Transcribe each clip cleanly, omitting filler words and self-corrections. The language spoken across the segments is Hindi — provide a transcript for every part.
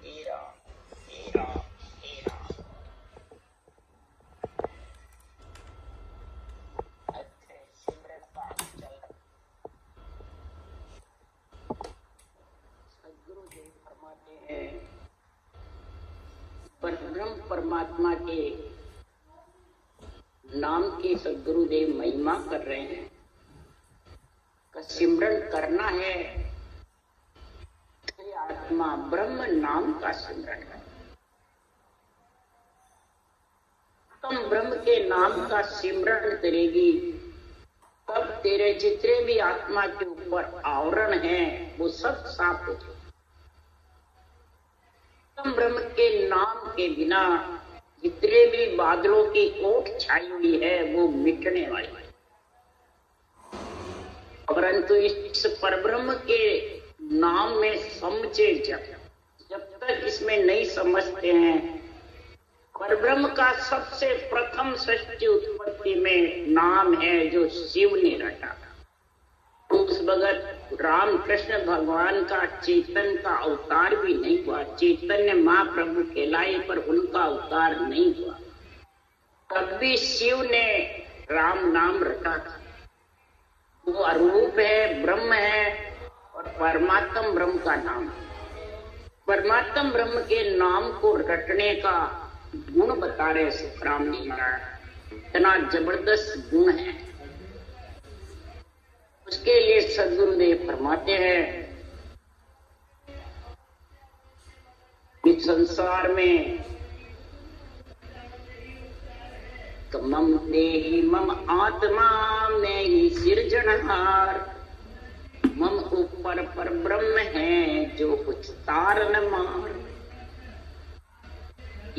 हे राम, हे राम, हे राम। अच्छे सिमरन का चल रहा। सदगुरुदेव फरमाते हैं, परब्रह्म परमात्मा के नाम की सदगुरुदेव महिमा कर रहे हैं। का सिमरन करना है, आत्मा ब्रह्म नाम का सिमरन है। तुम ब्रह्म के नाम का सिमरन करेगी, तब तेरे जितने भी आत्मा के ऊपर आवरण हैं वो सब साफ हो जाए। तुम ब्रह्म के नाम के बिना जितने भी बादलों की कोट छाई हुई है वो मिटने वाली है। परंतु इस परब्रह्म के नाम में समझे जब तक इसमें नहीं समझते हैं, परब्रह्म का सबसे प्रथम सृष्टि उत्पत्ति में नाम है जो शिव ने रटा। उस भगत राम कृष्ण भगवान का चेतन का अवतार भी नहीं हुआ। चैतन्य महाप्रभु कहलाए पर उनका अवतार नहीं हुआ। तब भी शिव ने राम नाम रटा था। वो अरूप है, ब्रह्म है और परमात्म ब्रह्म का नाम है। परमात्म ब्रह्म के नाम को रटने का गुण बता रहे सुखराम जी महाराज। इतना जबरदस्त गुण है। उसके लिए सदगुरुदेव फरमाते हैं, इस संसार में मम देहि मम आत्मा में ही सिरजनहार, मम ऊपर पर ब्रह्म है जो कुछ तार न मार।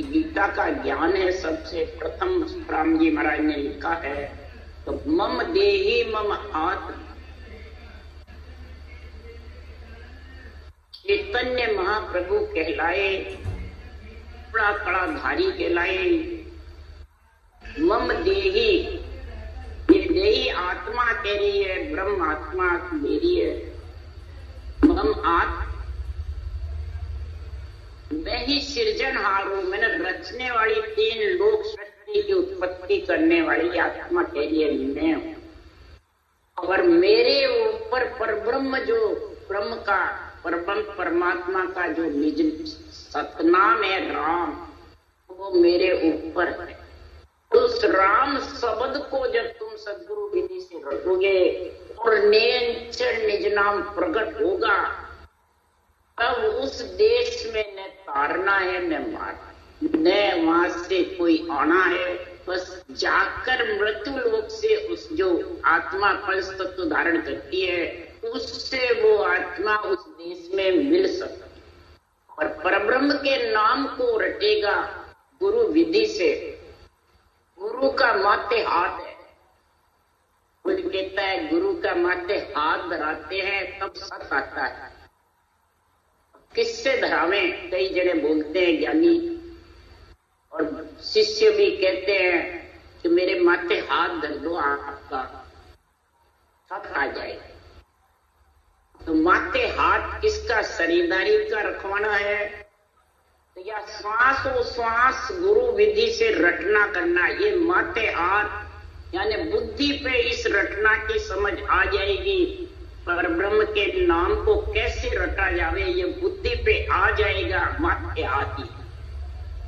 गीता का ज्ञान है। सबसे प्रथम राम जी महाराज ने लिखा है, तो मम देहि मम आत्मा। चैतन्य महाप्रभु कहलाए, बड़ा कड़ा धारी कहलाए। मम देही, ये देही आत्मा कह रही है, ब्रह्म आत्मा मेरी है। मम आत्मा, मैं ही सृजनहार हूं। मैंने रचने वाली तीन लोक सृष्टि की उत्पत्ति करने वाली आत्मा कह रही है, मैं हूं। और मेरे ऊपर परब्रह्म जो ब्रह्म का परब्रह्म परमात्मा का जो निज सतनाम है राम, वो मेरे ऊपर है। उस राम शब्द को जब तुम सदगुरु विधि से रटोगे और निज नाम प्रकट होगा, तब उस देश में न तारना है न मारना, न वहां से कोई आना है। बस जाकर मृत्यु लोक से उस जो आत्मा पंच तत्व धारण करती है, उससे वो आत्मा उस देश में मिल सकती। और परब्रह्म के नाम को रटेगा गुरु विधि से। गुरु का माथे हाथ है। कोई कहता है गुरु का माथे हाथ धराते हैं तब सत आता है। किससे धरावे? कई जने बोलते हैं ज्ञानी, और शिष्य भी कहते हैं कि मेरे माथे हाथ धर दो, आपका सत आ जाएगा। तो माथे हाथ किसका? शरीरदारी का रखवाना है या श्वास और श्वास गुरु विधि से रटना करना। ये माथे हाथ यानी बुद्धि पे इस रटना की समझ आ जाएगी। पर ब्रह्म के नाम को कैसे रटा जावे, ये बुद्धि पे आ जाएगा, माथे हाथ ही।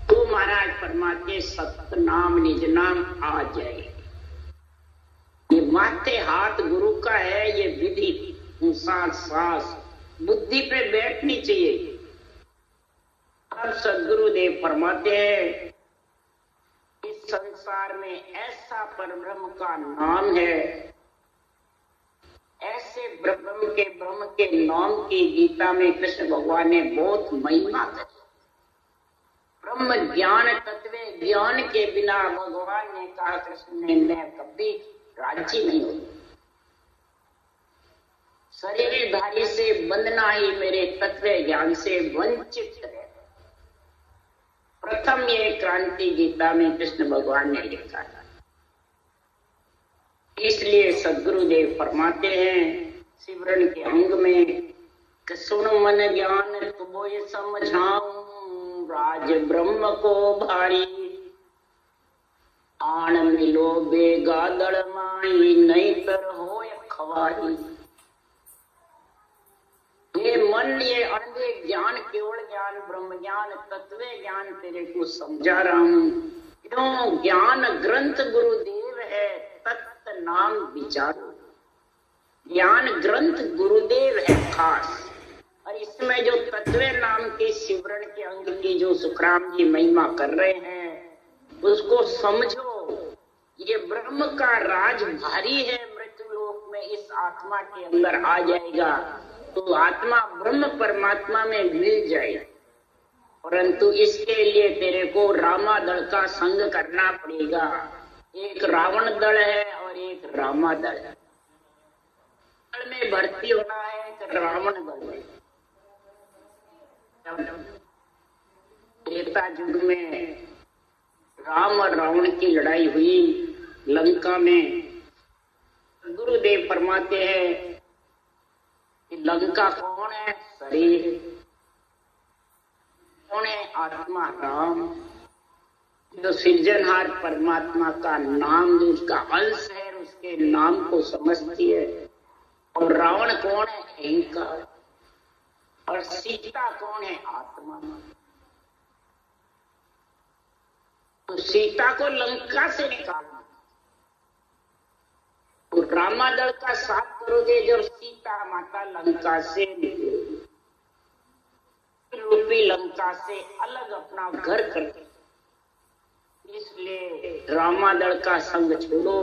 तो महाराज फरमाते सतनाम निज नाम आ जाएगा। ये माथे हाथ गुरु का है, ये विधि सांस बुद्धि पे बैठनी चाहिए। अब सदगुरुदेव फरमाते हैं, इस संसार में ऐसा परब्रह्म का नाम है, ऐसे ब्रह्म के नाम की गीता में कृष्ण भगवान ने बहुत महिमा करी। ब्रह्म ज्ञान तत्व ज्ञान के बिना भगवान ने कहा, कृष्ण ने, मैं कभी राजी नहीं हूं। शरीरधारी से बंधना ही मेरे तत्व ज्ञान से वंचित है। प्रथम ये क्रांति गीता में कृष्ण भगवान ने लिखा है। इसलिए सदगुरुदेव फरमाते हैं सिमरन के अंग में कि सुन मन ज्ञान तुमो ये समझाऊं, राज ब्रह्म को भारी, आण मिलो बेगादड़ माई, नहीं तर हो खवाही। ये मन, ये अंधे ज्ञान, केवल ज्ञान, ब्रह्म ज्ञान, तत्व ज्ञान तेरे को समझा रहा हूं। क्यों? ज्ञान ग्रंथ गुरुदेव है, तत्व नाम विचारो। ज्ञान ग्रंथ गुरुदेव है खास, और इसमें जो तत्व नाम के शिवरण के अंग की जो सुखराम जी महिमा कर रहे हैं, उसको समझो। ये ब्रह्म का राज भारी है, मृत्यु लोक में इस आत्मा के अंदर आ जाएगा तो आत्मा ब्रह्म परमात्मा में मिल जाए। परंतु इसके लिए तेरे को रामा दल का संग करना पड़ेगा। एक रावण दल है और एक रामा दल है। दल में भर्ती होना है तो रावण दल में। त्रेता युग में राम और रावण की लड़ाई हुई लंका में। गुरुदेव फरमाते हैं कि लंका कौन है? शरीर। कौन है? आत्मा राम, जो सृजनहार परमात्मा का नाम, जो उसका अंश है, उसके नाम को समझती है। और रावण कौन है? अहंकार। और सीता कौन है? आत्मा। तो सीता को लंका से निकालना, तो रामा दल का साथ करोगे जब सीता माता लंका से निकलेगी, रूपी लंका से अलग अपना घर करते। इसलिए रामा दल का संग छोड़ो,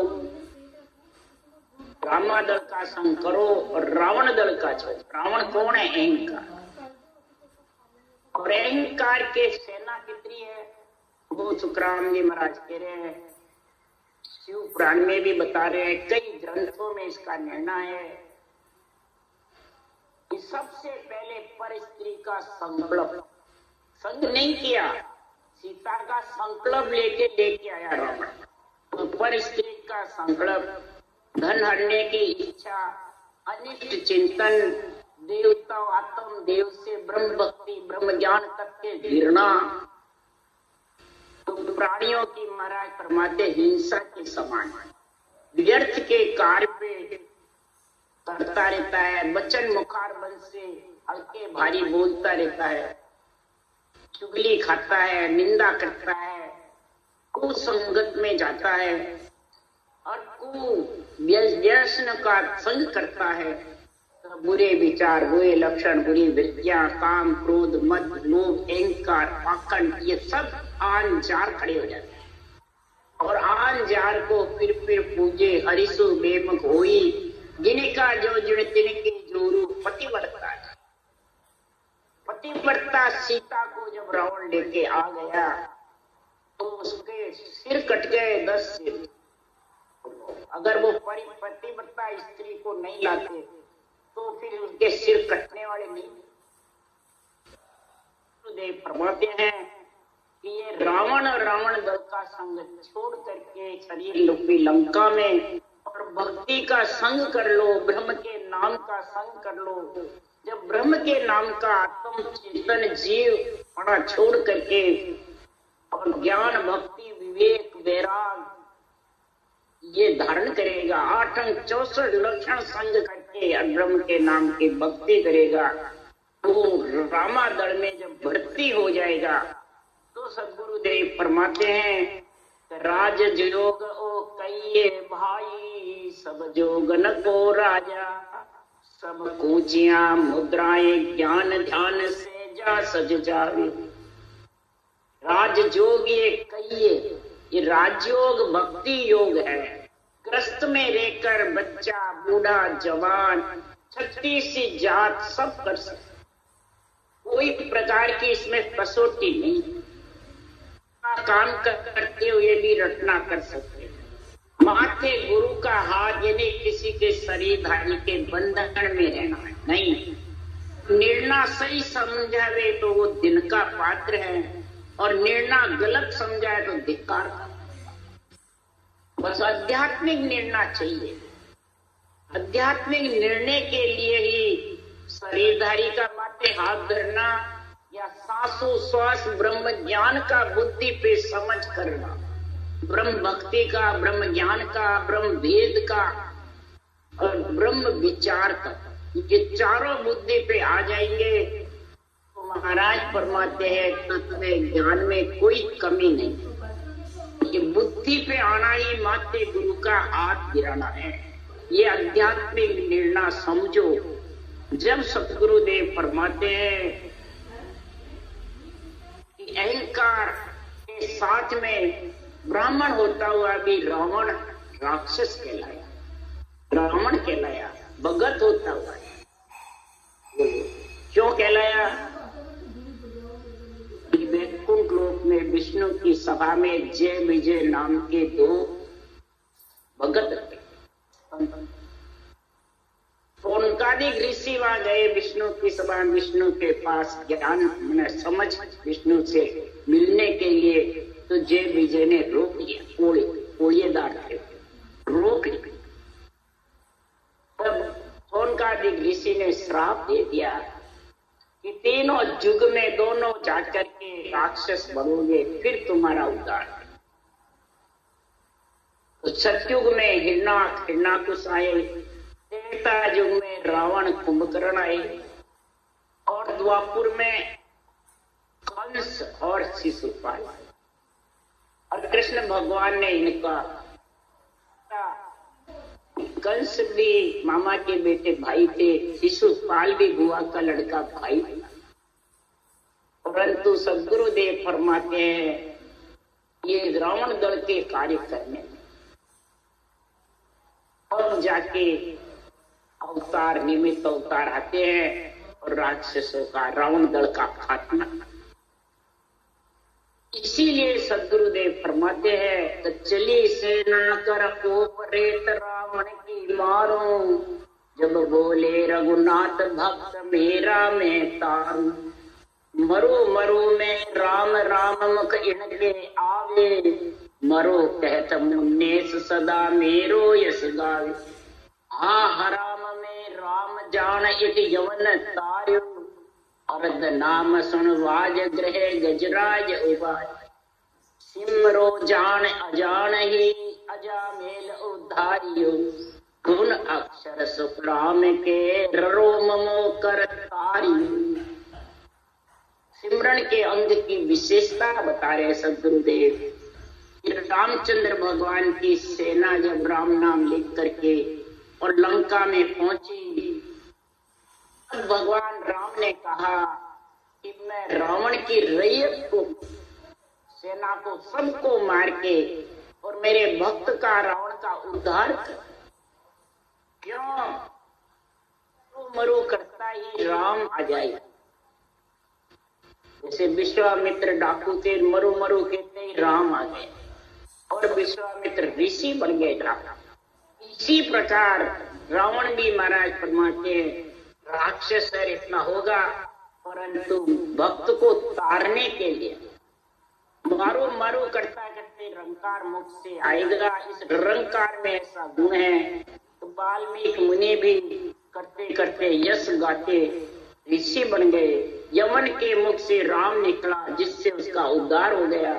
रामा दल का संग करो और रावण दल का छोड़ो। रावण कौन है? अहंकार। और अहंकार के सेना कितनी है वो सुखराम जी महाराज कह रहे हैं, शिव पुराण में भी बता रहे हैं, कई ग्रंथों में इसका निर्णय है कि सबसे पहले पर स्त्री का संकल्प, संग नहीं किया, सीता का संकल्प लेके आया रावण। तो पर स्त्री का संकल्प, धन हरने की इच्छा, अनिष्ट चिंतन, देवता आत्म देव से ब्रह्म भक्ति, ब्रह्म ज्ञान तक के घृणा, तो प्राणियों की महाराज फरमाते हिंसा के समान, व्यर्थ के कार्य पे करता रहता है, वचन मुखार बन से हल्के भारी बोलता रहता है, चुगली खाता है, निंदा करता है, कुसंगत में जाता है और व्यसन का संग करता है। तो बुरे विचार, बुरे लक्षण, बुरी वृत्तियां, काम, क्रोध, मद, लोभ, अहंकार, पाखंड, ये सब आन जार खड़े हो जाते हैं। और आन जार को फिर पूजे, हरिसु बेमक होई, जिनका जो जुड़ तिनके जोरू पतिव्रता। पतिव्रता सीता को जब रावण लेके आ गया तो उसके सिर कट गए 10 सिर। अगर वो पतिव्रता स्त्री को नहीं लाते तो फिर उसके सिर कटने वाले नहीं। देव फरमाते हैं कि ये रावण और रावण दल का संग छोड़ करके शरीर रूपी लंका में और भक्ति का संग कर लो, ब्रह्म के नाम का संग कर लो। जब ब्रह्म के नाम का आत्म चेतन जीव बड़ा छोड़ करके और ज्ञान, भक्ति, विवेक, वैराग ये धारण करेगा, 8 अंग 64 लक्षण संग करके ब्रह्म के नाम की भक्ति करेगा, तो रामा दल में जब भर्ती हो जाएगा तो सदगुरुदेव फरमाते हैं राज जोग ओ कहिए भाई, सब जोगन को राजा, सब कूचियां मुद्राएं ज्ञान ध्यान से जा सज जावे। राजयोग ये कहिए, ये राजयोग भक्ति योग है। ग्रस्त में रहकर बच्चा, बूढ़ा, जवान, 36 जात सब कर सकते, कोई प्रकार की इसमें कसौटी नहीं। काम करते हुए भी रटना कर सकते। माथे गुरु का हाथ, यानी किसी के शरीरधारी के बंधन में रहना नहीं। निर्णय सही समझावे तो वो दिन का पात्र है और निर्णय गलत समझाए तो धिक्कार। बस आध्यात्मिक निर्णय चाहिए। आध्यात्मिक निर्णय के लिए ही शरीरधारी का माथे हाथ धरना या श्वास ब्रह्म ज्ञान का बुद्धि पे समझ करना, ब्रह्म भक्ति का, ब्रह्म ज्ञान का, ब्रह्म वेद का और ब्रह्म विचार का, ये चारों बुद्धि पे आ जाएंगे तो महाराज फरमाते हैं तत्व ज्ञान में कोई कमी नहीं। ये बुद्धि पे आना ही माते गुरु का हाथ गिराना है। ये आध्यात्मिक निर्णय समझो। जब सतगुरुदेव फरमाते हैं कि अहंकार के साथ में ब्राह्मण होता हुआ भी रावण राक्षस कहलाया, रावण कहलाया, भगत होता हुआ क्यों कहलाया? वैकुंठ लोक में विष्णु की सभा में जय विजय नाम के दो भगत सोनकादिक ऋषि वहां गए विष्णु की सभा, विष्णु के पास ज्ञान मैंने समझ विष्णु से मिलने के लिए, तो जय विजय ने रोक लिया, ओड़ेदार थे, रोक लिया। तब सोनकादिक ऋषि ने श्राप दे दिया कि तीनों युग में दोनों जाकर के राक्षस बनोगे फिर तुम्हारा उद्धार। तो सतयुग में हिरणाकुश आए, त्रेता युग में रावण कुंभकर्ण आए और द्वापुर में कंस और शिशुपाल। और कृष्ण भगवान ने इनका, कंस भी मामा के बेटे भाई थे, शिशुपाल भी बुआ का लड़का भाई था। परंतु सद्गुरुदेव फरमाते हैं ये रावण दल के कार्य करने में अब जाके अवतार, निमित्त अवतार आते हैं और राक्षसों का, रावण दल का खात्मा। इसीलिए सद्गुरुदेव फरमाते हैं तो चली सेना कर कोपरेत रावण की मारो, जब बोले रघुनाथ भक्त मेरा मैं तारू, मरो मरो में राम राम मुख इनके आवे, मरो कहत मुन्नेस सदा मेरो यश गावे, हा हराम में राम जान एक यवन तार्यो, अर्ध नाम सुन वाज ग्रह गजराज उबाय, सिमरो जान अजान ही अजामेल उद्धारियो, गुण अक्षर सुख राम के ररो ममो कर तारियो। सिमरन के अंग की विशेषता बता रहे सद्गुरुदेव। रामचंद्र भगवान की सेना जब राम नाम लिख करके और लंका में पहुंची, भगवान राम ने कहा कि मैं रावण की रैयत को, सेना को, सबको मार के और मेरे भक्त का, रावण का उद्धार कर। क्यों? तो मरु करता ही राम आ जाएगा। जैसे विश्वामित्र डाकू थे, मरु मरु कहते ही राम आ गए और विश्वामित्र ऋषि बन गए डाकू। इसी प्रकार रावण भी महाराज फरमाते हैं राक्षस है इतना होगा, परंतु भक्त को तारने के लिए मारो मारो करता करते रंकार मुख से आएगा। इस रंकार में ऐसा गुण है तो वाल्मीकि मुनि भी करते करते यश गाते ऋषि बन गए। यमन के मुख से राम निकला जिससे उसका उद्धार हो गया।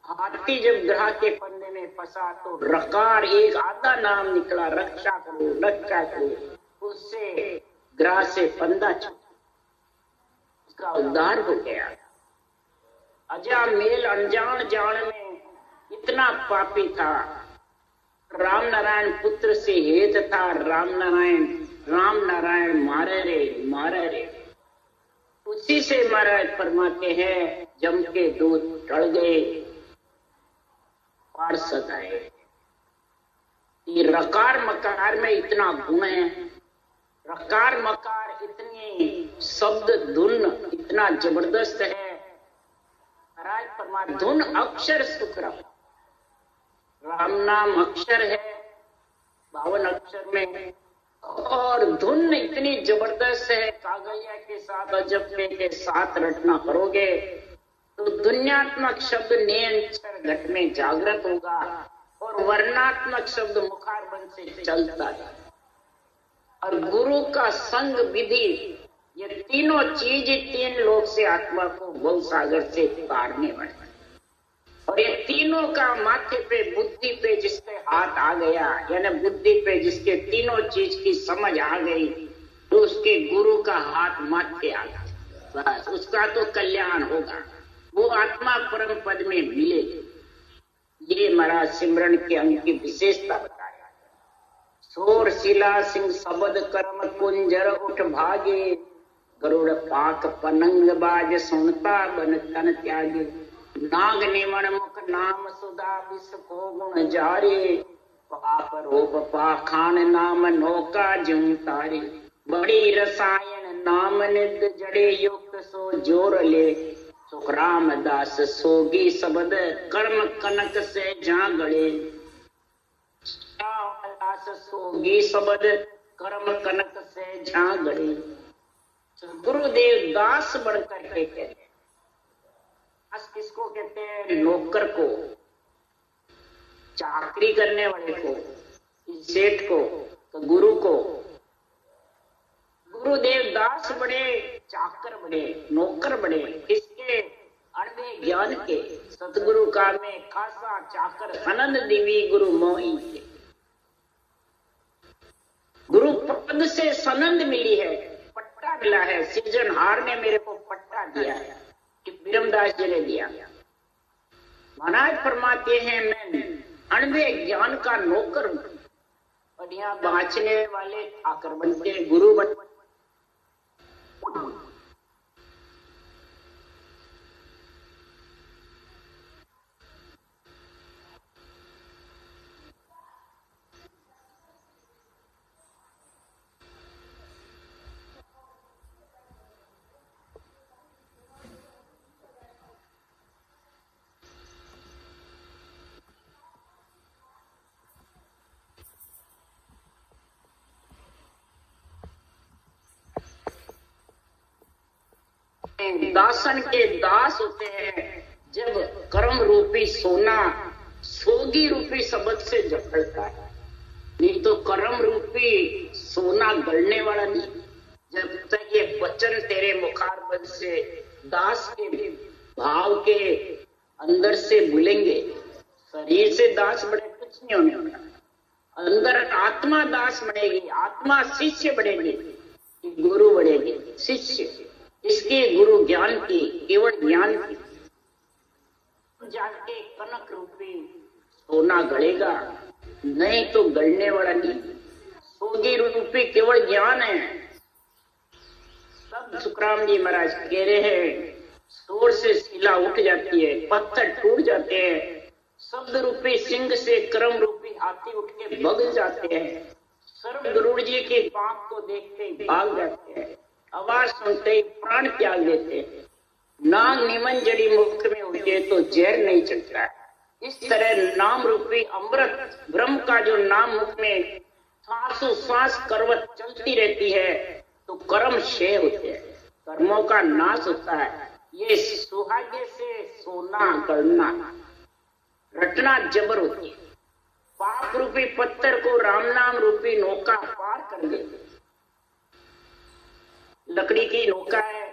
हाथी जब ग्रह के फंदे में फंसा तो रकार एक आधा नाम निकला, रक्षा करो रक्षा करो, उससे ग्रह से फंदा छूटा, उसका उद्धार हो गया। अजा मेल अनजान जान में इतना पापी था, राम नारायण पुत्र से हेत था, राम नारायण मारे रे। उसी से महाराज फरमाते हैं जम के दूध टल गए, पार्षद आए। ये रकार मकार में इतना गुण है, रकार मकार इतनी शब्द धुन इतना जबरदस्त है। महाराज फरमा धुन अक्षर सुखरम, राम नाम अक्षर है 52 अक्षर में, और धुन इतनी जबरदस्त है। कागलिया के साथ अजब्बे के साथ रटना करोगे तो दुनियात्मक शब्द नियंत्रण घट में जागृत होगा और वर्णात्मक शब्द मुखारबंद से चलता है। और गुरु का संग विधि ये तीनों चीज तीन लोक से आत्मा को भव सागर से पारने वाले, और ये तीनों का माथे पे बुद्धि पे जिसके हाथ आ गया, यानी बुद्धि पे जिसके तीनों चीज की समझ आ गई, तो उसके गुरु का हाथ माथे आ गया, बस उसका तो कल्याण होगा, वो आत्मा परम पद में मिलेगी। ये महाराज सिमरन के अंग की विशेषता बताया। सोर शिला सिंह शबद कर्म कुंजर उठ भागे, गरुड़ पाक पनंग बाज सुनता बन तन त्यागे, नाग निमण मुख नाम सुधा विष को गुण जारे, पाप रूप पाखान नाम नौका ज्यों तारे, बड़ी रसायन नाम निद जड़े युक्त सो जोर ले, सुख राम दास सोगी शबद कर्म कनक से जा गड़े, दास सोगी शबद कर्म कनक से जा गड़े। गुरुदेव दास बढ़कर के कहते हैं, दास किसको कहते हैं? नौकर को, चाकरी करने वाले को, सेठ को, तो गुरु को। गुरुदेव दास बड़े, चाकर बड़े, नौकर बड़े, किसके? अणवे ज्ञान के। सतगुरु का में खासा चाकर आनंद दिवी गुरु मोही के। गुरु पद से सनंद मिली है, पट्टा मिला है, सृजनहार ने मेरे को पट्टा दिया है, कि बिरमदास जी ने दिया। महाराज फरमाते हैं मैं अणवे ज्ञान का नौकर हूं, और यहाँ बाँचने वाले ठाकर बनते, गुरु बनते। दासन के दास होते हैं जब कर्म रूपी सोना सोगी रूपी शब्द से जकड़ता है, नहीं तो कर्म रूपी सोना गलने वाला नहीं। जब तक ये वचन तेरे मुखारबंद से दास के भाव के अंदर से बोलेंगे, शरीर से दास बड़े कुछ नहीं होने वाला, अंदर आत्मा दास बनेगी, आत्मा शिष्य बनेगी, गुरु बनेगी शिष्य। इसके गुरु ज्ञान की, केवल ज्ञान की, जाके कनक रूपी सोना गलेगा, नहीं तो गलने वाला नहीं। सोगी रूपी केवल ज्ञान है। तब सुखराम जी महाराज कह रहे हैं, शोर से शिला उठ जाती है, पत्थर टूट जाते हैं, शब्द रूपी सिंह से कर्म रूपी हाथी उठ के भग जाते हैं, सर्व गरुड़ जी के पांव को देखते ही भाग जाते हैं, आवाज सुनते ही प्राण त्याग देते हैं, नाग निमन जड़ी मुख में होती है तो जहर नहीं चढ़ता है। इस तरह नाम रूपी अमृत ब्रह्म का जो नाम मुख में सांसों सांस करवत चलती रहती है तो कर्म क्षय होते हैं, कर्मों का नाश होता है। ये सुहागे से सोना गढ़ना रटना जबर होती है। पाप रूपी पत्थर को राम नाम रूपी नौका पार कर देते। लकड़ी की नौका है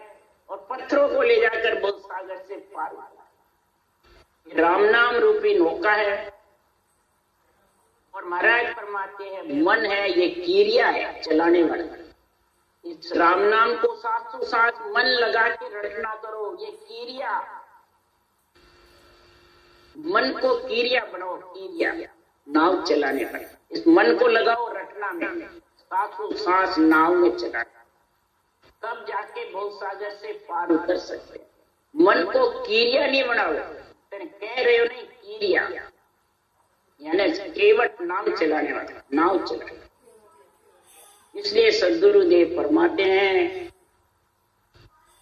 और पत्थरों को ले जाकर बहुत सागर से पार होता। राम नाम रूपी नौका है और महाराज फरमाते हैं मन है ये कीरिया है चलाने वाला। इस राम नाम को सासों सास मन लगा के रटना करो, ये कीरिया, मन को कीरिया बनाओ, कीरिया नाव चलाने पर। इस मन को लगाओ रटना में, सासों सास नाव में चलाना, तब जाके भव सागर से पार उतर सकते हैं। मन को कीरिया नहीं बनाओ, कह रहे हो नहीं कीरिया, यानी केवल नाम चलाने वाला, नाव चलाने। इसलिए सदगुरुदेव फरमाते हैं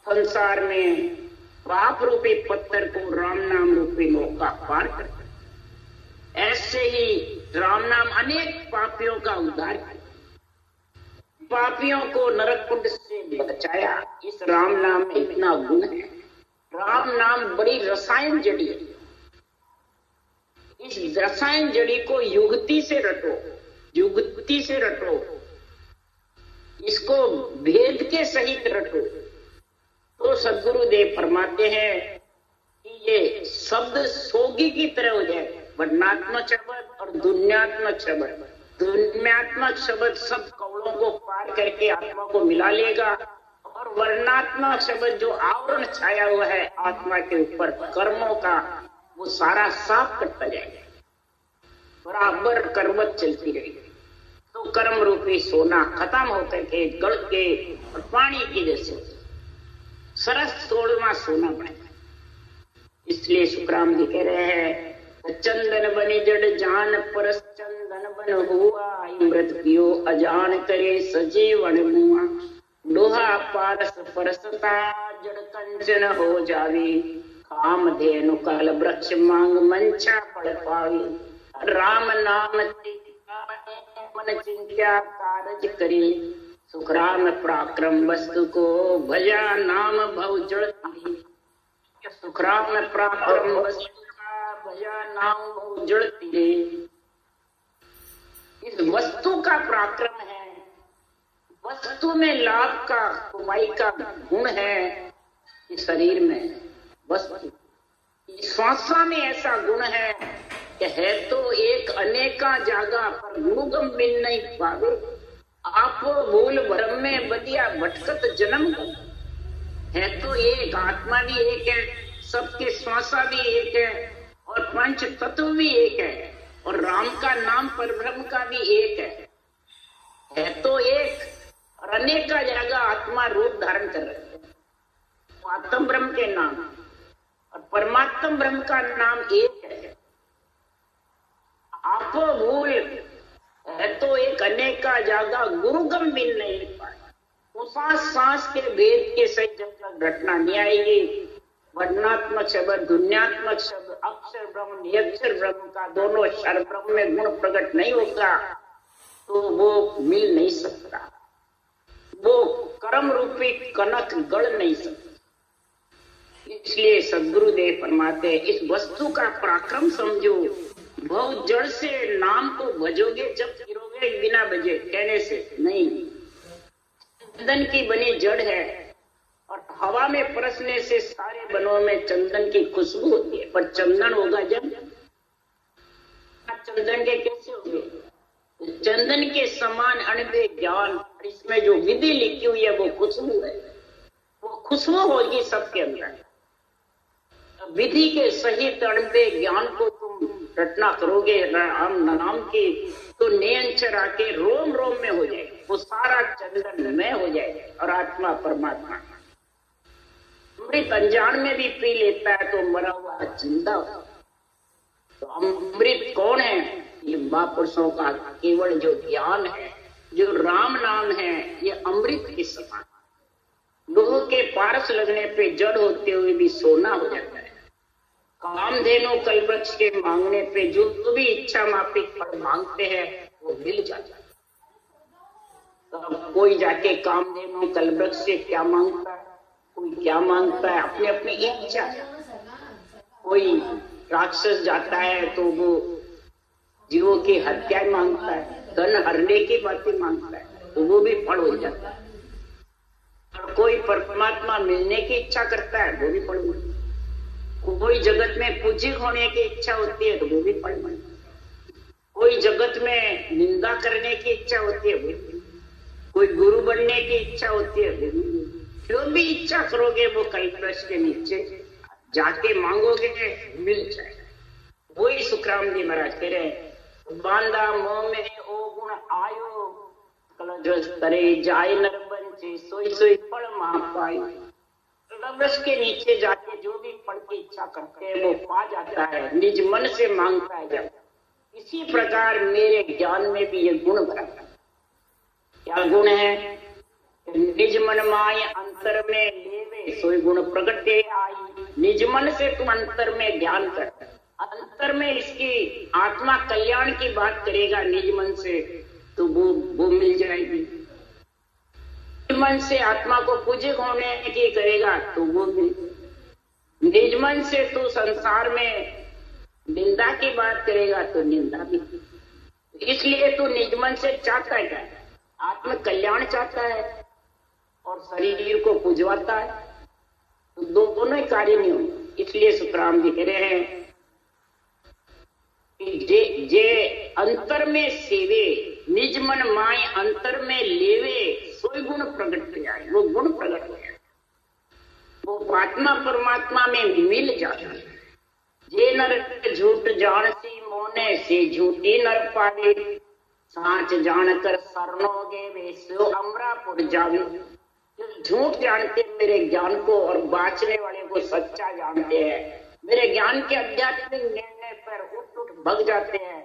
संसार में पाप रूपी पत्थर को राम नाम रूपी नौका पार कर। ऐसे ही राम नाम अनेक पापियों का उद्धार किया, पापियों को नरक कुंड से बचाया। इस राम नाम में इतना गुण है। राम नाम बड़ी रसायन जड़ी है। इस रसायन जड़ी को युक्ति से रटो, युक्ति से रटो। इसको भेद के सहित रटो। तो सदगुरुदेव फरमाते हैं कि ये शब्द सोगी की तरह हो जाए, वर्णात्मक शब्द और दुन्यात्मक शब्द। दुन्यात्मक शब्द सब कवड़ों को पार करके आत्मा को मिला लेगा, और वर्णात्मक शब्द जो आवरण छाया हुआ है आत्मा के ऊपर कर्मों का, वो सारा साफ करता जाएगा। बराबर करवट चलती रहेगी तो कर्म रूपी सोना खत्म होकर के गढ़ के और पानी की जैसे सरस तोड़वा सोना बनेगा। इसलिए सुखराम जी कह रहे हैं, चंदन बनी जड़ जान परस चंदन बन हुआ, मृत पियो अजान करे सजीवन मुआ, लोहा पारस परसता जड़ कंचन हो जावी, काम धेनु काल वृक्ष मांग मंचा पड़ पावी, राम नाम मन चिंत्या कारज करे, सुखराम पराक्रम वस्तु को भजा नाम भव जड़ती, सुखराम पराक्रम वस्तु का भजा नाम भव जड़ती। इस वस्तु का पराक्रम है, वस्तु में लाभ का कमाई का गुण है इस शरीर में। वस्तु श्वासा में ऐसा गुण है तो एक अनेका जागा पर गुरुगम मिल नहीं पावे, आपो भूल भ्रम में बदिया भटकत जन्म है। तो एक आत्मा भी एक है, सबके श्वासा भी एक है, और पंच तत्व भी एक है, और राम का नाम परब्रह्म का भी एक है तो एक, और अनेका जागा आत्मा रूप धारण कर रहे हैं। आत्म ब्रह्म के नाम और परमात्म ब्रह्म का नाम एक है। आपो भूल है तो एक अनेका जागा गुरुगम मिल नहीं पाए। सांस के भेद के सहित जब तक घटना नहीं आएगी, वर्णात्मक शब्द दुन्यात्मक शब्द अक्षर ब्रह्म निरक्षर ब्रह्म का दोनों क्षर ब्रह्म में गुण प्रकट नहीं होगा तो वो मिल नहीं सकता, वो कर्म रूपी कनक गढ़ नहीं सकता। इसलिए सदगुरुदेव फरमाते इस वस्तु का पराक्रम समझो, बहुत जड़ से नाम को भजोगे जब गिरोगे बिना बजे कहने से नहीं। चंदन की बनी जड़ है और हवा में परसने से सारे बनों में चंदन की खुशबू होती है, पर चंदन होगा जब चंदन के कैसे होंगे? चंदन के समान अणबे ज्ञान, इसमें जो विधि लिखी हुई है वो खुशबू है, वो खुशबू होगी सबके अंदर। विधि के सहित अणबे ज्ञान को तुम रटना करोगे राम नाम की, तो नियंचर आके रोम रोम में हो जाएगा, वो सारा चंदन में हो जाएगा और आत्मा परमात्मा। अमृत अनजान में भी पी लेता है तो मरा हुआ जिंदा। तो अमृत कौन है? ये महापुरुषों का केवल जो ज्ञान है, जो राम नाम है, ये अमृत के समान। लोह के पारस लगने पे जड़ होते हुए भी सोना हो जाता है। कामधेनु कल्पवृक्ष के मांगने पे जो भी इच्छा माफिक फल मांगते हैं वो मिल जाता है। तो कोई जाके कामधेनु कल्पवृक्ष से क्या मांगता है, कोई क्या मांगता है, अपनी अपनी इच्छा। कोई राक्षस जाता है तो वो जीवों की हत्या मांगता है, धन हरने की बातें मांगता है तो वो भी फल हो जाता है। और कोई परमात्मा मिलने की इच्छा करता है वो भी फल हो जाता है। कोई जगत में पूज्य होने की इच्छा होती है तो वो भी फल मिलता है। कोई जगत में निंदा करने की इच्छा होती है वो भी, कोई गुरु बनने की इच्छा होती है वो भी। जो भी इच्छा करोगे वो कल्पवृक्ष के नीचे जाके मांगोगे मिल जाएगा। वही सुखराम जी महाराज कह रहे हैं, बांधा मोह में ओ गुण आयो, कलज करे जाय नर बंचे, सोई सोई फल महा पायो। वृक्ष के नीचे जाके जो भी फल की इच्छा करते हैं वो पा जाता है, निज मन से मांगता है जब। इसी प्रकार मेरे ज्ञान में भी ये गुण भरा है। क्या गुण है? निज मन माय अंतर में लेवे, सोई गुण प्रगटे आई। निज मन से तुम अंतर में ध्यान कर, अंतर में इसकी आत्मा कल्याण की बात करेगा निज मन से तो वो मिल जाएगी। मन से आत्मा को पूज्य होने की करेगा तो वो निज मन से तो संसार में निंदा की बात करेगा तो निंदा भी। इसलिए तू निज मन से चाहता है क्या? आत्म कल्याण चाहता है और शरीर को पुजवाता है, तो दोनों ही कार्य नहीं होंगे। इसलिए सुखराम जी कह रहे हैं कि जे अंतर में सेवे निज मन माय अंतर में लेवे सोई गुण प्रकट हो जाए, वो गुण प्रकट हो जाए, वो आत्मा परमात्मा में मिल जाता है। जे नर झूठ जान सी मोने से झूठी नर पावे, साच जान कर सरनोगे वे सो अमरापुर जावे। जो झूठ जानते मेरे ज्ञान को और बाँचने वाले को सच्चा जानते हैं, मेरे ज्ञान के आध्यात्मिक निर्णय पर उठ उठ भग जाते हैं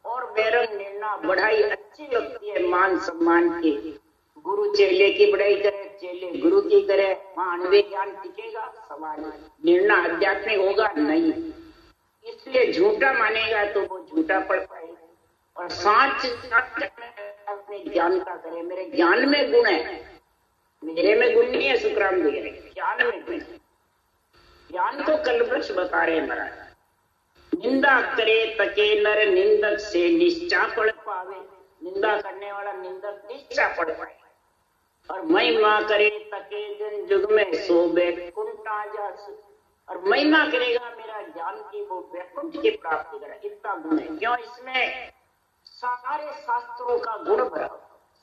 और बेरंग निर्णय बढ़ाई अच्छी लगती है मान सम्मान की। गुरु चेले की बढ़ाई करे, चेले गुरु की करे, मानवीय ज्ञान टिकेगा, समाज निर्णय आध्यात्मिक होगा नहीं। इसलिए झूठा मानेगा तो वो झूठा पड़ पाएगा और साच अपने ज्ञान का करे। मेरे ज्ञान में गुण है, मेरे में गुण नहीं है। सुखराम जी ज्ञान में गुण है। ज्ञान को कल्पवृक्ष बता रहे महाराज। निंदा करे तके नर निंदक से निश्चा पड़ पावे, निंदा करने वाला निंदक निश्चा पड़ पाए। और महिमा करे तके जन जुग में सो बैकुंठा जास, और महिमा करेगा मेरा ज्ञान की वो वैकुंठ की प्राप्ति करे। इतना गुण है। क्यों? इसमें सारे शास्त्रों का गुण भरा,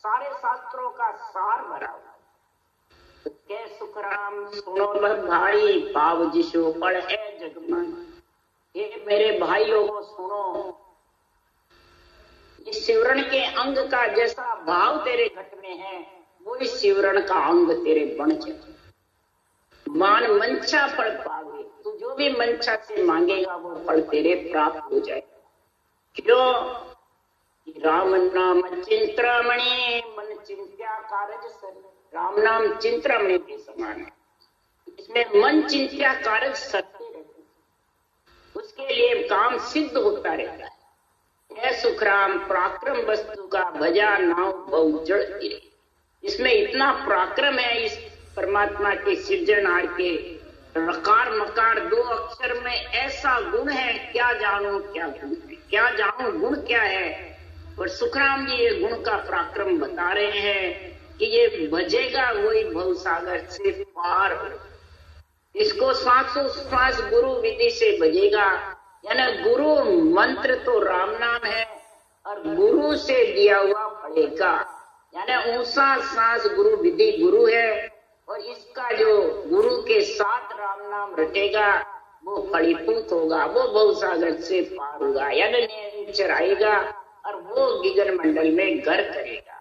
सारे शास्त्रों का सार भरा। तो के सुखराम सुनो भाई भाव जिसो पढ़ है जगमान। ये मेरे भाइयों को सुनो, इस शिवरण के अंग का जैसा भाव तेरे घट में है, वो इस शिवरण का अंग तेरे बन जाए। मान मंशा फल पावे, तू जो भी मंशा से मांगेगा वो फल तेरे प्राप्त हो जाए। क्यों? राम नाम चिंतामणि मन चिंत्या कारज सर। राम नाम चिंतामणि के समान है, इसमें मन चिंत्या कारज सत्य रहते, उसके लिए काम सिद्ध होता रहता है। यह सुखराम पराक्रम वस्तु का भजा नाव बहु जड़ गिरे। इसमें इतना पराक्रम है इस परमात्मा के सृजनहार के रकार मकार दो अक्षर में, ऐसा गुण है। क्या जानू क्या गुण है, क्या जानू गुण क्या है। और सुखराम जी ये गुण का पराक्रम बता रहे हैं कि ये भजेगा वही भवसागर से पार हो। इसको सांसों सांस गुरु विधि से भजेगा, यानी गुरु मंत्र तो राम नाम है और गुरु से दिया हुआ पड़ेगा, यानी ऊंसा सांस गुरु विधि गुरु है। और इसका जो गुरु के साथ राम नाम रटेगा वो फलीभूत होगा, वो भवसागर से पार होगा, यानी चराएगा और वो गिगन मंडल में घर करेगा।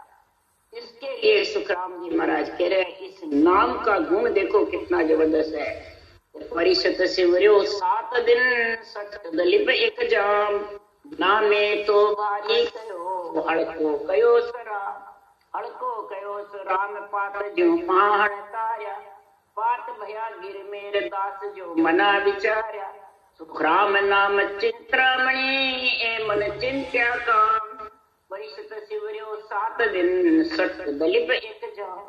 इसके लिए सुखराम जी महाराज कह रहे हैं इस नाम का गुण देखो कितना जबरदस्त है। परिषद शिवर्यो 7 दिन सठ दलिप एक जाम, नामे तो बारी कयो हड़को कयो सरा। हड़को कयो राम पात जो पाहण तार्या, पात भया गिर मेरे दास जो मना विचार्या। सुखराम नाम चिंतामणि ए मन चिंत्या काम, परिषद शिवर्यो 7 दिन सठ दलिप एक जाम।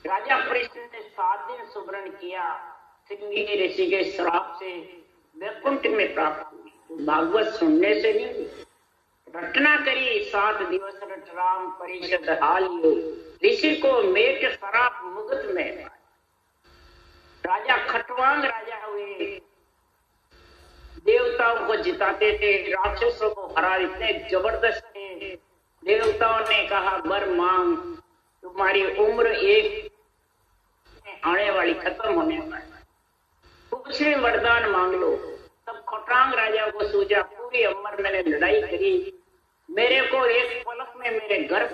राजा परिषद ने 7 दिन सुमरण किया, श्रृंगी ऋषि के श्राप से वैकुंठ में प्राप्त हुई। भागवत सुनने से नहीं, रटना करी 7 दिवस रट राम परिषद हालियो, ऋषि को मेट शराब मुगत में। राजा खटवांग राजा हुए, देवताओं को जिताते थे, राक्षसों को हरा, इतने जबरदस्त थे। देवताओं ने कहा वर मांग, तुम्हारी उम्र एक आने वाली, खत्म होने वाली, कुछ भी वरदान मांग लो। तब खटवांग राजा को सूझा पूरी उम्र मैंने लड़ाई करी, मेरे को एक पलक में मेरे घर।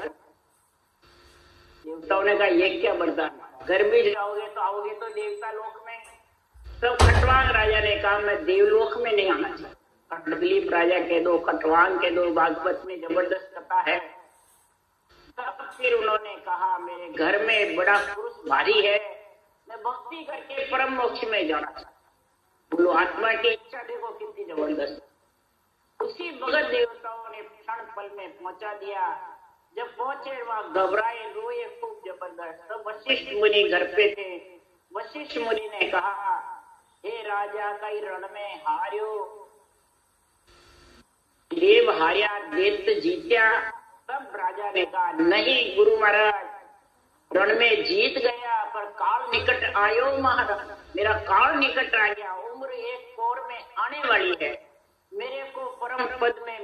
देवताओं ने कहा ये क्या वरदान, घर भी जाओगे तो आओगे तो देवता लोक में। तब खटवांग राजा ने कहा मैं देवलोक में नहीं आना चाहता। खटदिलीप राजा के दो, खटवांग के दो, भागवत में जबरदस्त कथा है। तब फिर उन्होंने कहा मेरे घर में बड़ा पुरुष भारी है, मैं भक्ति करके परम मोक्ष में जाना चाहता। बोलो आत्मा की इच्छा देखो कितनी जबरदस्त। उसी भगत देवताओं ने क्षण पल में पहुंचा दिया। जब पहुंचे वहां घबराए रोए खूब जबरदस्त। तब वशिष्ठ मुनि घर पे थे। वशिष्ठ मुनि ने कहा हे राजा कई रण में हार्यो, देव हार्या दैत्य जीत्या, तब राजा ने कहा, नहीं गुरु महाराज, रण में जीत गया पर काल निकट आयो महाराज, मेरा काल निकट आ गया, उम्र एक पौर में आने वाली है, मेरे को परम पद में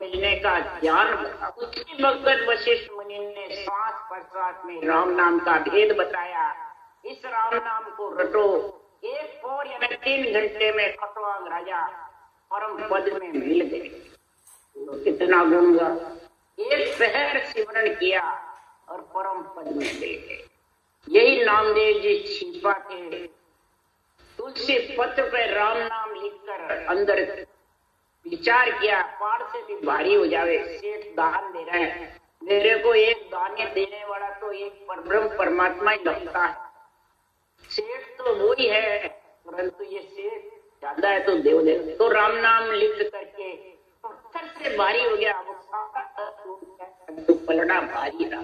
मिलने का ज्ञान बता। उसी वक्त वशिष्ठ मुनि ने श्वास प्रश्वास में राम नाम का भेद बताया। इस राम नाम को रटो, एक पौर यानी 3 घंटे में खटवांग राजा परम पद में मिल गए। तो कितना गुण हुआ, एक पहर सिमरन किया और परम पद में मिल गए। यही नामदेव जी छिपा थे, तुलसी पत्र पे राम नाम लिखकर अंदर विचार किया, पार से भी भारी हो जावे, सेठ दान दे रहे हैं, मेरे को एक दाने देने वाला तो एक परब्रह्म परमात्मा ही लगता है, सेठ तो वो ही है, परंतु ये सेठ ज्यादा है तो देव देव। तो राम नाम लिख करके पत्थर से भारी हो गया, वो पलड़ा भारी रहा।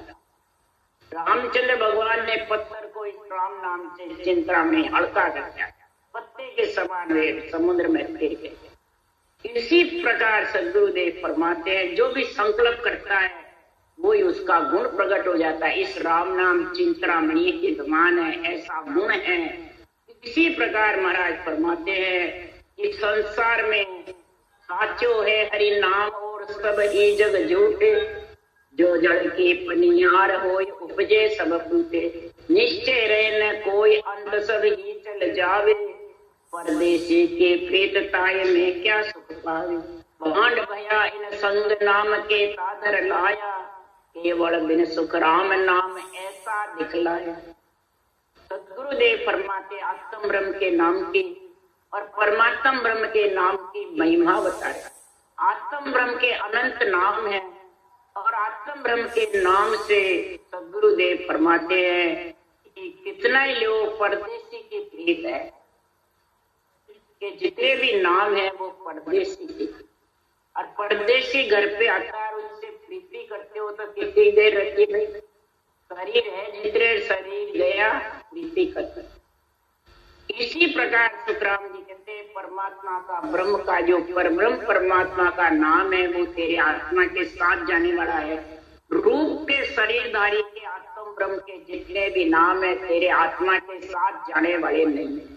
रामचंद्र भगवान ने पत्थर को इस राम नाम से चिंता में हल्का कर दिया, पत्ते के समान वे समुद्र में फिर गए। इसी प्रकार सद्गुरुदेव फरमाते हैं, जो भी संकल्प करता है वो ही उसका गुण प्रकट हो जाता है। इस राम नाम चिंतामणि के समान है, ऐसा गुण है। इसी प्रकार महाराज फरमाते हैं कि संसार में साचो है हरि नाम और सब ही जग झूठे, जो जड़ के पनियार होय उपजे सब फूटे, निश्चय रहे न कोई अंत सब ही चल जावे, परदेसी के प्रेतताय में क्या सुख पावे, भांड भया इन संग नाम के तादर लाया, केवल बिन सुख राम नाम ऐसा दिखलाया। सद्गुरुदेव फरमाते आत्म ब्रह्म के नाम की और परमात्म ब्रह्म के नाम की महिमा बताया। आत्म ब्रह्म के अनंत नाम है और आत्म ब्रह्म के नाम से सद्गुरुदेव फरमाते हैं कि कितना ही लोग परदेसी के प्रीत है, कि जितने भी नाम है वो परदेसी के, और परदेसी घर पे आता है उससे प्रीति करते हो तो कितनी देर रहती है, शरीर है जितने शरीर गया प्रीति करते। इसी प्रकार सुखराम जी कहते हैं परमात्मा का ब्रह्म का जो परब्रह्म परमात्मा का नाम है वो तेरे आत्मा के साथ जाने वाला है। रूप के शरीरधारी के आत्म ब्रह्म के जितने भी नाम है तेरे आत्मा के साथ जाने वाले नहीं है,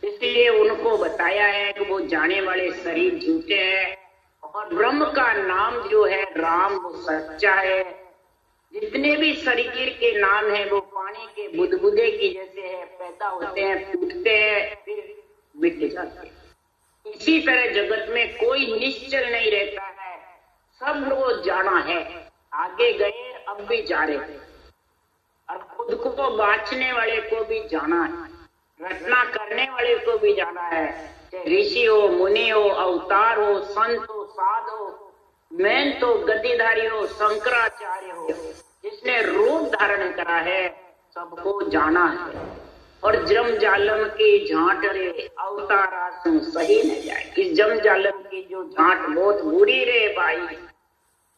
इसलिए उनको बताया है कि वो जाने वाले शरीर झूठे हैं और ब्रह्म का नाम जो है राम वो सच्चा है। जितने भी शरीर के नाम है वो पानी के बुदबुदे की जैसे है, पैदा होते हैं, फूटते हैं, फिर मिट जाते हैं। इसी तरह जगत में कोई निश्चल नहीं रहता है, सब लोग जाना है, आगे गए अब भी जा रहे हैं, और खुद को बांचने वाले को भी जाना है, रचना करने वाले को भी जाना है, चाहे ऋषि हो, मुनि हो, अवतार हो, संत हो, साध हो, मैन तो गद्दीधारी हो, शंकराचार्य हो, जिसने रूप धारण करा है सबको जाना है। और जम जालम की झांट रे अवतारा सुन सही न जाए, इस जम जालम की जो झांट बहुत बुरी रे भाई,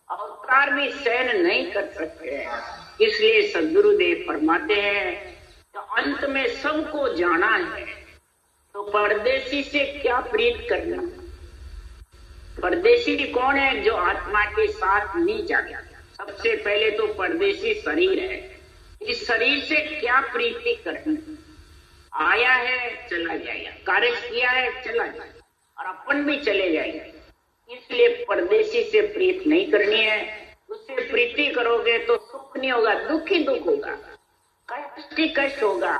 अवतार भी सहन नहीं कर सकते हैं। इसलिए सद्गुरुदेव फरमाते हैं तो अंत में सबको जाना है, तो परदेसी से क्या प्रीत करना। परदेसी कौन है? जो आत्मा के साथ नहीं जाता। सबसे पहले तो परदेसी शरीर है, इस शरीर से क्या प्रीति करनी। आया है चला जाएगा, कार्य किया है चला जाएगा, और अपन भी चले जाएंगे। इसलिए परदेसी से प्रीत नहीं करनी है। उससे प्रीति करोगे तो सुख नहीं होगा, दुख ही दुख होगा, कष्ट ही कष्ट होगा।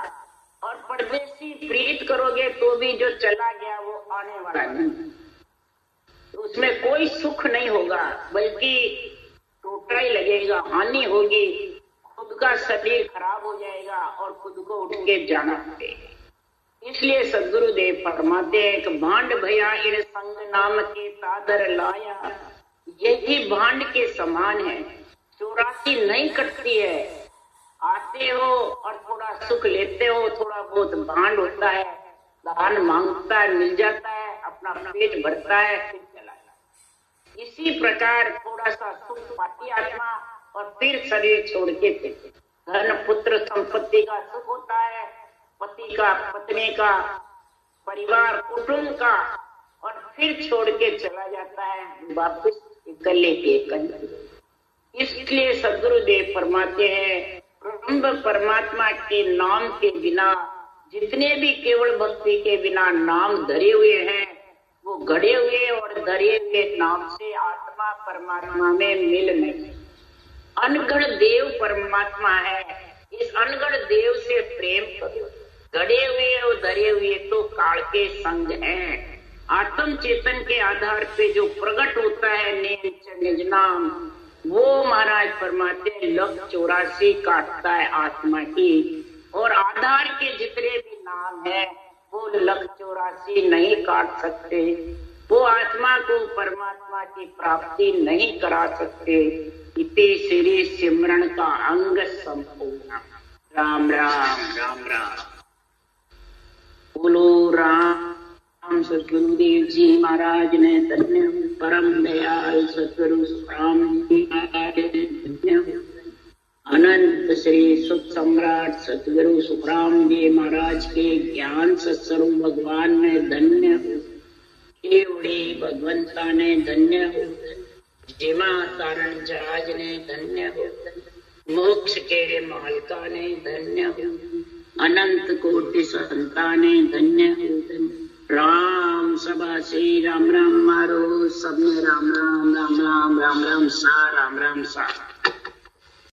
और परदेसी प्रीत करोगे तो भी जो चला गया वो आने वाला नहीं, तो उसमें कोई सुख नहीं होगा, बल्कि टोटा ही लगेगा, हानि होगी, खुद का शरीर खराब हो जाएगा और खुद को उठ के जाना पड़ेगा। इसलिए सद्गुरुदेव फरमाते हैं कि भांड भया इन संग नाम के तादर लाया, यही भांड के समान है, 84 नहीं कटती है। आते हो और थोड़ा सुख लेते हो, थोड़ा बहुत भांड होता है, दान मांगता है, मिल जाता है, अपना पेट भरता है, फिर चला जाता। इसी प्रकार थोड़ा सा सुख पाती आत्मा और फिर शरीर छोड़ के धन पुत्र संपत्ति का सुख होता है, पति का, पत्नी का, परिवार कुटुंब का, और फिर छोड़ के चला जाता है वापस इकल्ले के इकल्ले। इसलिए सदगुरुदेव फरमाते हैं ब्रह्म परमात्मा के नाम के बिना जितने भी केवल भक्ति के बिना नाम धरे हुए हैं वो गड़े हुए और धरे हुए नाम से आत्मा परमात्मा में मिल नहीं। अनगढ़ देव परमात्मा है, इस अनगढ़ देव से प्रेम करो। गड़े हुए और धरे हुए तो काल के संग हैं। आत्म चेतन के आधार पे जो प्रकट होता है निज नाम, वो महाराज फरमाते लख 84 काटता है आत्मा की। और आधार के जितने भी नाम है वो लख 84 नहीं काट सकते, वो आत्मा को परमात्मा की प्राप्ति नहीं करा सकते। इति श्री सिमरन का अंग संपूर्ण। राम राम राम राम। बोलो राम सतगुरुदेव जी महाराज ने धन्य, परम दयाल सतगुरु राम जी धन्य, अनंत श्री सुख सम्राट सतगुरु सुखराम जी महाराज के ज्ञान सत्स्वरूप भगवान ने धन्य, केवड़े भगवंता ने धन्य, जिमा तारण जहाज ने धन्य, मोक्ष के मालिका ने धन्य, अनंत कोटि संता ने धन्य। राम सभा श्री राम राम मारो, सब में राम राम राम राम राम राम सा, राम राम सा।